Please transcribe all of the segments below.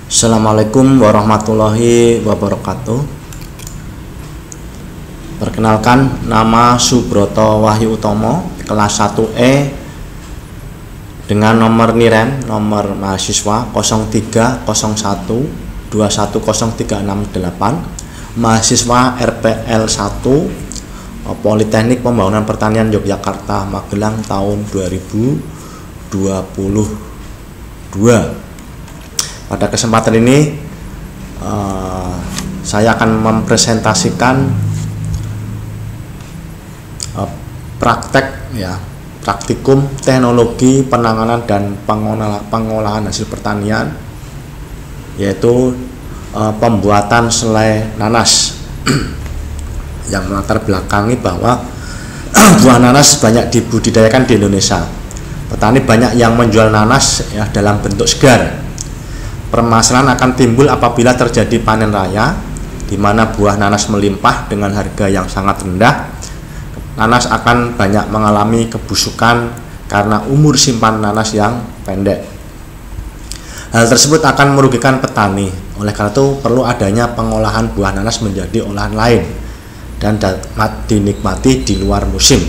Assalamualaikum warahmatullahi wabarakatuh. Perkenalkan, nama Subroto Wahyu Utomo, kelas 1E, dengan nomor NIREN, nomor mahasiswa 0301210368, mahasiswa RPL 1 Politeknik Pembangunan Pertanian Yogyakarta, Magelang, tahun 2022. Pada kesempatan ini saya akan mempresentasikan praktikum teknologi penanganan dan pengolahan hasil pertanian, yaitu pembuatan selai nanas yang melatar belakangi bahwa buah nanas banyak dibudidayakan di Indonesia. Petani banyak yang menjual nanas dalam bentuk segar. Permasalahan akan timbul apabila terjadi panen raya, di mana buah nanas melimpah dengan harga yang sangat rendah. Nanas akan banyak mengalami kebusukan karena umur simpan nanas yang pendek. Hal tersebut akan merugikan petani. Oleh karena itu perlu adanya pengolahan buah nanas menjadi olahan lain dan dapat dinikmati di luar musim.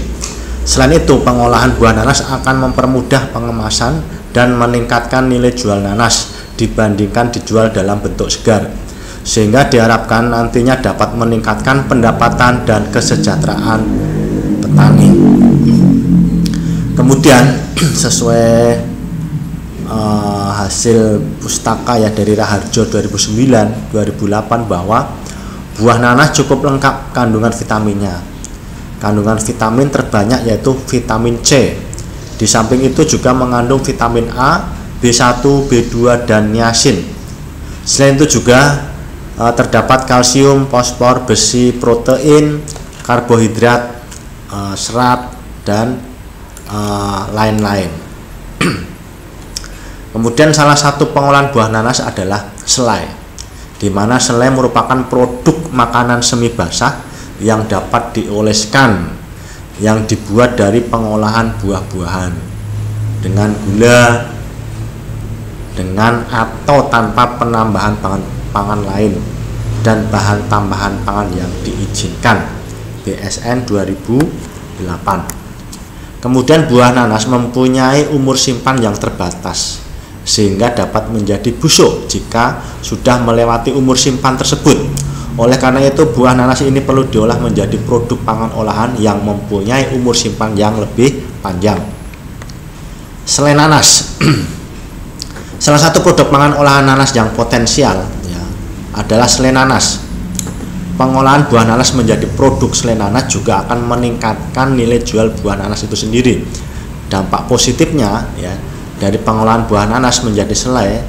Selain itu, pengolahan buah nanas akan mempermudah pengemasan dan meningkatkan nilai jual nanas dibandingkan dijual dalam bentuk segar, sehingga diharapkan nantinya dapat meningkatkan pendapatan dan kesejahteraan petani. Kemudian sesuai hasil pustaka dari Raharjo 2009-2008 bahwa buah nanas cukup lengkap kandungan vitaminnya. Kandungan vitamin terbanyak yaitu vitamin C. Di samping itu juga mengandung vitamin A, B1, B2, dan niacin. Selain itu juga terdapat kalsium, fosfor, besi, protein, karbohidrat, serat, dan lain-lain. Kemudian salah satu pengolahan buah nanas adalah selai, di mana selai merupakan produk makanan semi basah yang dapat dioleskan, yang dibuat dari pengolahan buah-buahan dengan gula, dengan atau tanpa penambahan pangan lain dan bahan tambahan pangan yang diizinkan, BSN 2008. Kemudian buah nanas mempunyai umur simpan yang terbatas, sehingga dapat menjadi busuk jika sudah melewati umur simpan tersebut. Oleh karena itu, buah nanas ini perlu diolah menjadi produk pangan olahan yang mempunyai umur simpan yang lebih panjang. Selai nanas. Salah satu produk pangan olahan nanas yang potensial adalah selai nanas. Pengolahan buah nanas menjadi produk selai nanas juga akan meningkatkan nilai jual buah nanas itu sendiri. Dampak positifnya dari pengolahan buah nanas menjadi selai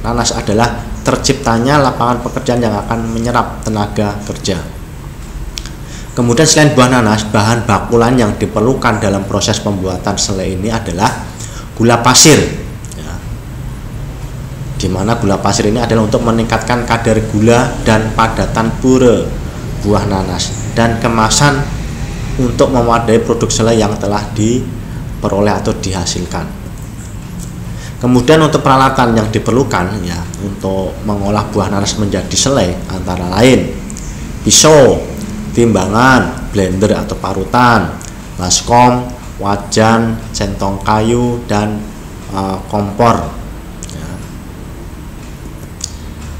nanas adalah terciptanya lapangan pekerjaan yang akan menyerap tenaga kerja. Kemudian selain buah nanas, bahan baku lain yang diperlukan dalam proses pembuatan selai ini adalah gula pasir, di mana gula pasir ini adalah untuk meningkatkan kadar gula dan padatan pure buah nanas dan kemasan untuk mewadai produk selai yang telah diperoleh atau dihasilkan. Kemudian untuk peralatan yang diperlukan untuk mengolah buah nanas menjadi selai antara lain pisau, timbangan, blender atau parutan, baskom, wajan, centong kayu, dan kompor.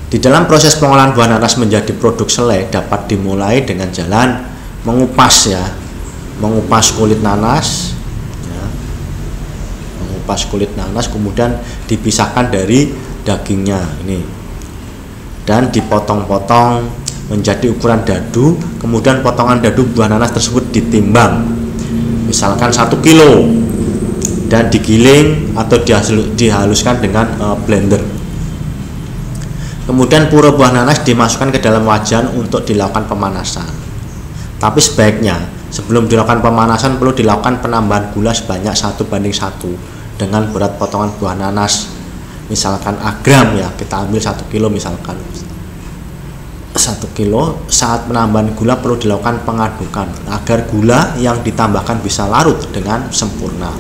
Di dalam proses pengolahan buah nanas menjadi produk selai dapat dimulai dengan jalan mengupas kulit nanas, kemudian dipisahkan dari dagingnya ini dan dipotong-potong menjadi ukuran dadu. Kemudian potongan dadu buah nanas tersebut ditimbang, misalkan 1 kilo, dan digiling atau dihaluskan dengan blender. Kemudian pura buah nanas dimasukkan ke dalam wajan untuk dilakukan pemanasan. Tapi sebaiknya sebelum dilakukan pemanasan perlu dilakukan penambahan gula sebanyak 1:1 dengan berat potongan buah nanas, misalkan gram kita ambil 1 kilo, misalkan 1 kilo. Saat penambahan gula perlu dilakukan pengadukan agar gula yang ditambahkan bisa larut dengan sempurna.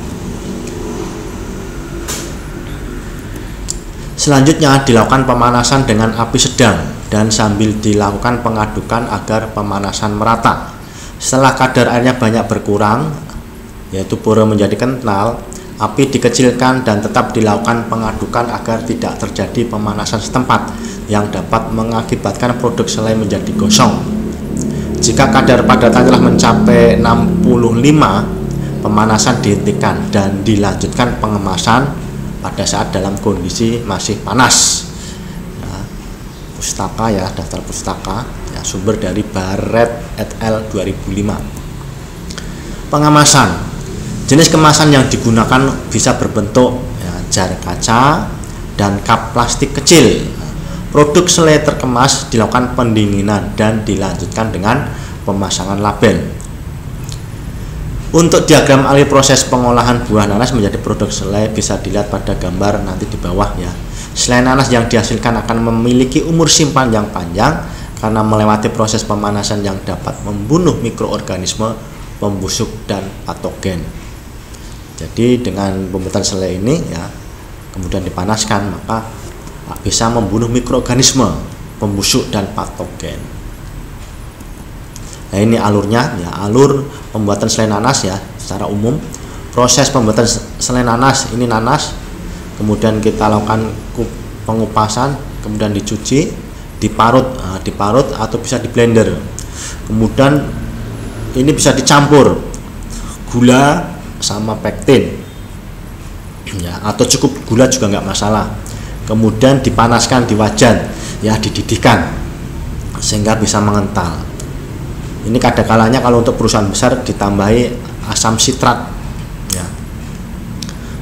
Selanjutnya dilakukan pemanasan dengan api sedang dan sambil dilakukan pengadukan agar pemanasan merata. Setelah kadar airnya banyak berkurang, yaitu pura menjadi kental, api dikecilkan dan tetap dilakukan pengadukan agar tidak terjadi pemanasan setempat yang dapat mengakibatkan produk selai menjadi gosong. Jika kadar padatan telah mencapai 65, pemanasan dihentikan dan dilanjutkan pengemasan pada saat dalam kondisi masih panas. Ya, pustaka ya, daftar pustaka ya, sumber dari Barrett et al. 2005. Pengemasan. Jenis kemasan yang digunakan bisa berbentuk ya, jar kaca dan cup plastik kecil. Produk selai terkemas dilakukan pendinginan dan dilanjutkan dengan pemasangan label. Untuk diagram alur proses pengolahan buah nanas menjadi produk selai bisa dilihat pada gambar nanti di bawah ya. Selai nanas yang dihasilkan akan memiliki umur simpan yang panjang karena melewati proses pemanasan yang dapat membunuh mikroorganisme, pembusuk dan patogen. Jadi dengan pembuatan selai ini ya, kemudian dipanaskan, maka bisa membunuh mikroorganisme, pembusuk dan patogen. Nah, ini alurnya ya, alur pembuatan selai nanas ya secara umum. Proses pembuatan selai nanas, ini nanas, kemudian kita lakukan pengupasan, kemudian dicuci, diparut atau bisa di blender. Kemudian ini bisa dicampur gula sama pektin ya, atau cukup gula juga nggak masalah. Kemudian dipanaskan di wajan ya, dididihkan sehingga bisa mengental. Ini kadang-kalanya kalau untuk perusahaan besar ditambahi asam sitrat ya.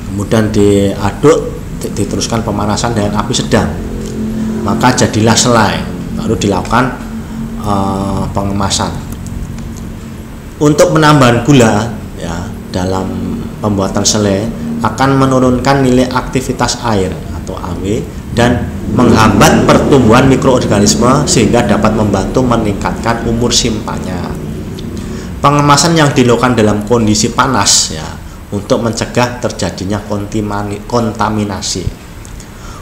Kemudian diaduk, diteruskan pemanasan dengan api sedang, maka jadilah selai, baru dilakukan pengemasan. Untuk penambahan gula ya dalam pembuatan selai akan menurunkan nilai aktivitas air atau AW dan menghambat pertumbuhan mikroorganisme sehingga dapat membantu meningkatkan umur simpannya. Pengemasan yang dilakukan dalam kondisi panas ya untuk mencegah terjadinya kontaminasi.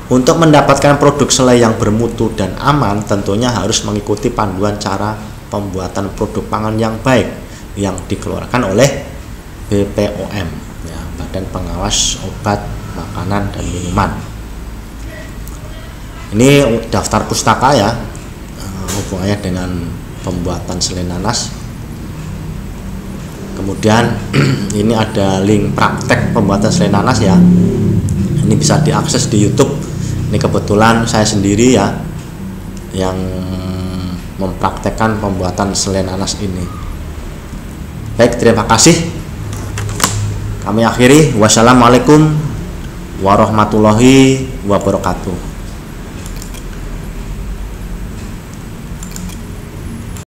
Untuk mendapatkan produk selai yang bermutu dan aman tentunya harus mengikuti panduan cara pembuatan produk pangan yang baik yang dikeluarkan oleh BPOM ya, Badan Pengawas Obat, Makanan dan Minuman. Ini daftar pustaka ya, hubungannya dengan pembuatan selai nanas. Kemudian ini ada link praktek pembuatan selai nanas ya. Ini bisa diakses di YouTube. Ini kebetulan saya sendiri ya yang mempraktekkan pembuatan selai nanas ini. Baik, terima kasih. Kami akhiri. Wassalamualaikum warahmatullahi wabarakatuh.